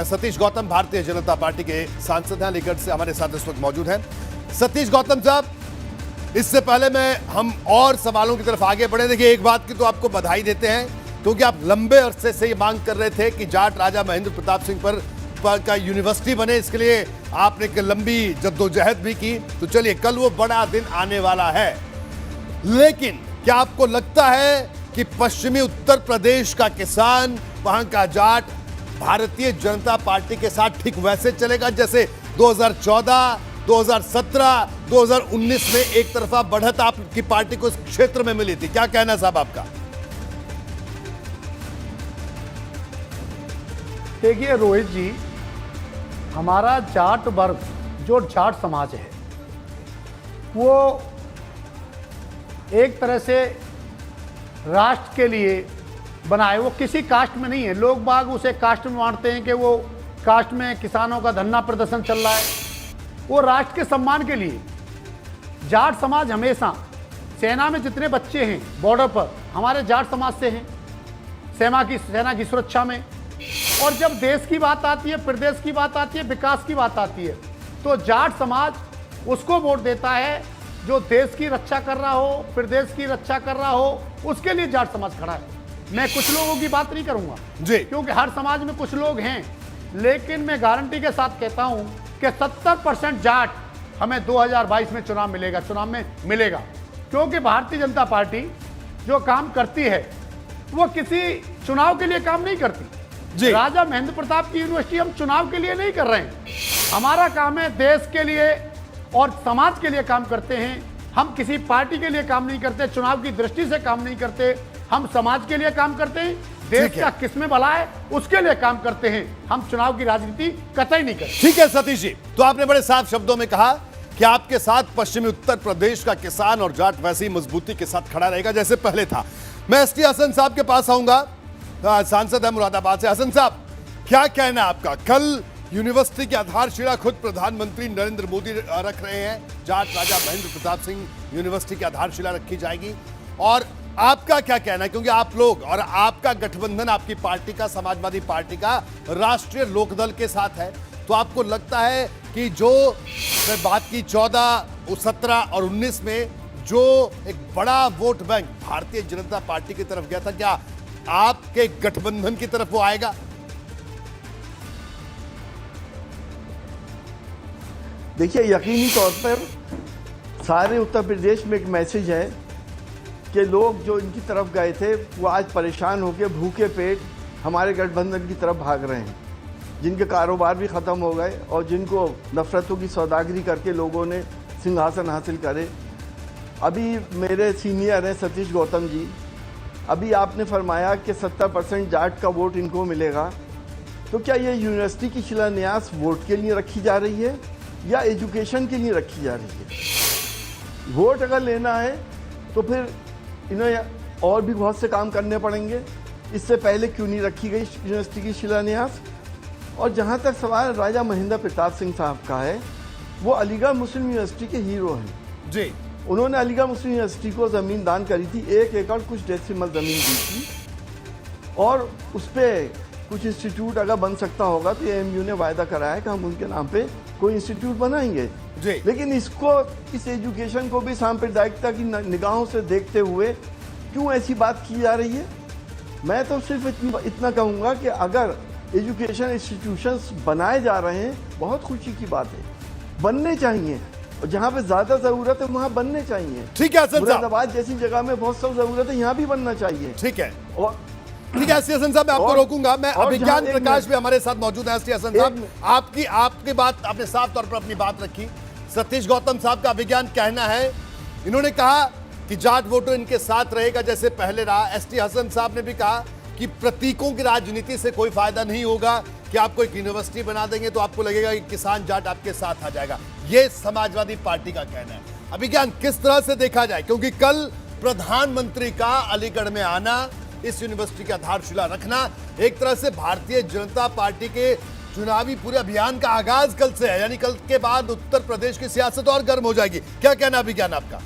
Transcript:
Satish Gautam Bharatiya Janata party के सांसद हैं, अलीगढ़ से हमारे साथ इस वक्त मौजूद हैं। सतीश गौतम साहब, इससे पहले मैं हम और सवालों की तरफ आगे बढ़े, देखिए एक बात की तो आपको बधाई देते हैं क्योंकि आप लंबे अरसे से ये मांग कर रहे थे कि जाट राजा महेंद्र प्रताप सिंह पर का यूनिवर्सिटी बने, इसके लिए आपने एक लंबी जद्दोजहद भी की। तो चलिए, कल वो बड़ा दिन आने वाला है, लेकिन क्या आपको लगता है कि पश्चिमी उत्तर प्रदेश का किसान, वहां का जाट भारतीय जनता पार्टी के साथ ठीक वैसे चलेगा जैसे 2014, 2017, 2019 में एक तरफा बढ़त आपकी पार्टी को इस क्षेत्र में मिली थी? क्या कहना साहब आपका? देखिए रोहित जी, हमारा जाट वर्ग, जो जाट समाज है, वो एक तरह से राष्ट्र के लिए बनाए, वो किसी कास्ट में नहीं है। लोग बाग उसे कास्ट में मानते हैं कि वो कास्ट में किसानों का धरना प्रदर्शन चल रहा है, वो राष्ट्र के सम्मान के लिए। जाट समाज हमेशा, सेना में जितने बच्चे हैं बॉर्डर पर, हमारे जाट समाज से हैं, सेना की सुरक्षा में। और जब देश की बात आती है, प्रदेश की बात आती है, विकास की बात आती है, तो जाट समाज उसको वोट देता है जो देश की रक्षा कर रहा हो, प्रदेश की रक्षा कर रहा हो, उसके लिए जाट समाज खड़ा है। मैं कुछ लोगों की बात नहीं करूंगा जी, क्योंकि हर समाज में कुछ लोग हैं, लेकिन मैं गारंटी के साथ कहता हूं कि 70% जाट हमें 2022 में चुनाव में मिलेगा, क्योंकि भारतीय जनता पार्टी जो काम करती है वो किसी चुनाव के लिए काम नहीं करती जी। राजा महेंद्र प्रताप की यूनिवर्सिटी हम चुनाव के लिए नहीं कर रहे हैं, हमारा काम है देश के लिए और समाज के लिए काम करते हैं। हम किसी पार्टी के लिए काम नहीं करते, चुनाव की दृष्टि से काम नहीं करते, हम समाज के लिए काम करते हैं, देश का किसमें भला है उसके लिए काम करते हैं। हम चुनाव की राजनीति कतई नहीं करते। ठीक है सतीश जी, तो आपने बड़े साफ शब्दों में कहा कि आपके साथ पश्चिमी उत्तर प्रदेश का किसान और जाट वैसे ही मजबूती के साथ खड़ा रहेगा जैसे पहले था। मैं एसटी हसन साहब के पास आऊंगा, सांसद है मुरादाबाद से। हसन साहब, क्या कहना आपका? कल यूनिवर्सिटी की आधारशिला खुद प्रधानमंत्री नरेंद्र मोदी रख रहे हैं, जाट राजा महेंद्र प्रताप सिंह यूनिवर्सिटी की आधारशिला रखी जाएगी, और आपका क्या कहना है? क्योंकि आप लोग और आपका गठबंधन आपकी पार्टी का, समाजवादी पार्टी का राष्ट्रीय लोकदल के साथ है, तो आपको लगता है कि जो बात की 14, 17 और 19 में जो एक बड़ा vote bank Bharatiya Janata party की तरफ गया था, क्या आपके गठबंधन की तरफ वो आएगा? देखिए, यकीनी तौर पर सारे उत्तर प्रदेश में एक मैसेज है कि लोग जो इनकी तरफ गए थे वो आज परेशान होकर भूखे पेट हमारे गठबंधन की तरफ भाग रहे हैं, जिनके कारोबार भी ख़त्म हो गए और जिनको नफरतों की सौदागरी करके लोगों ने सिंहासन हासिल करे। अभी मेरे सीनियर हैं सतीश गौतम जी, अभी आपने फरमाया कि 70% जाट का वोट इनको मिलेगा, तो क्या ये यूनिवर्सिटी की शिलान्यास वोट के लिए रखी जा रही है या एजुकेशन के लिए रखी जा रही है? वोट अगर लेना है तो फिर इन्हें और भी बहुत से काम करने पड़ेंगे। इससे पहले क्यों नहीं रखी गई यूनिवर्सिटी की शिलान्यास? और जहाँ तक सवाल राजा महेंद्र प्रताप सिंह साहब का है, वो अलीगढ़ मुस्लिम यूनिवर्सिटी के हीरो हैं जी। उन्होंने अलीगढ़ मुस्लिम यूनिवर्सिटी को ज़मीन दान करी थी, 1 एकड़ कुछ डेसिमल ज़मीन दी थी, और उस पर कुछ इंस्टीट्यूट अगर बन सकता होगा तो एएमयू ने वायदा कराया है कि हम उनके नाम पे कोई इंस्टीट्यूट बनाएंगे जी। लेकिन इस एजुकेशन को भी सांप्रदायिकता की निगाहों से देखते हुए क्यों ऐसी बात की जा रही है? मैं तो सिर्फ इतना कहूँगा कि अगर एजुकेशन इंस्टीट्यूशंस बनाए जा रहे हैं, बहुत खुशी की बात है, बनने चाहिए, और जहाँ पे ज्यादा जरूरत है वहाँ बनने चाहिए। ठीक है हसन साहब, मुरादाबाद जैसी जगह में बहुत सब जरूरत है, यहाँ भी बनना चाहिए। ठीक है, और ठीक है एसटी हसन साहब, मैं आपको रोकूंगा। मैं अभिज्ञान प्रकाश भी हमारे साथ मौजूद है। एसटी हसन साहब, आपकी बात, आपने साफ तौर पर अपनी बात रखी। सतीश गौतम साहब का अभिज्ञान कहना है, इन्होंने कहा कि जाट वोटो इनके साथ रहेगा जैसे पहले रहा। एसटी हसन साहब ने भी कहा कि प्रतीकों की राजनीति से कोई फायदा नहीं होगा, कि आपको एक यूनिवर्सिटी बना देंगे तो आपको लगेगा कि किसान जाट आपके साथ आ जाएगा। ये समाजवादी पार्टी का कहना है। अभिज्ञान किस तरह से देखा जाए, क्योंकि कल प्रधानमंत्री का अलीगढ़ में आना, इस यूनिवर्सिटी की आधारशिला रखना, एक तरह से भारतीय जनता पार्टी के चुनावी पूरे अभियान का आगाज कल से है, यानी कल के बाद उत्तर प्रदेश की सियासत और गर्म हो जाएगी। क्या कहना अभिज्ञान आपका?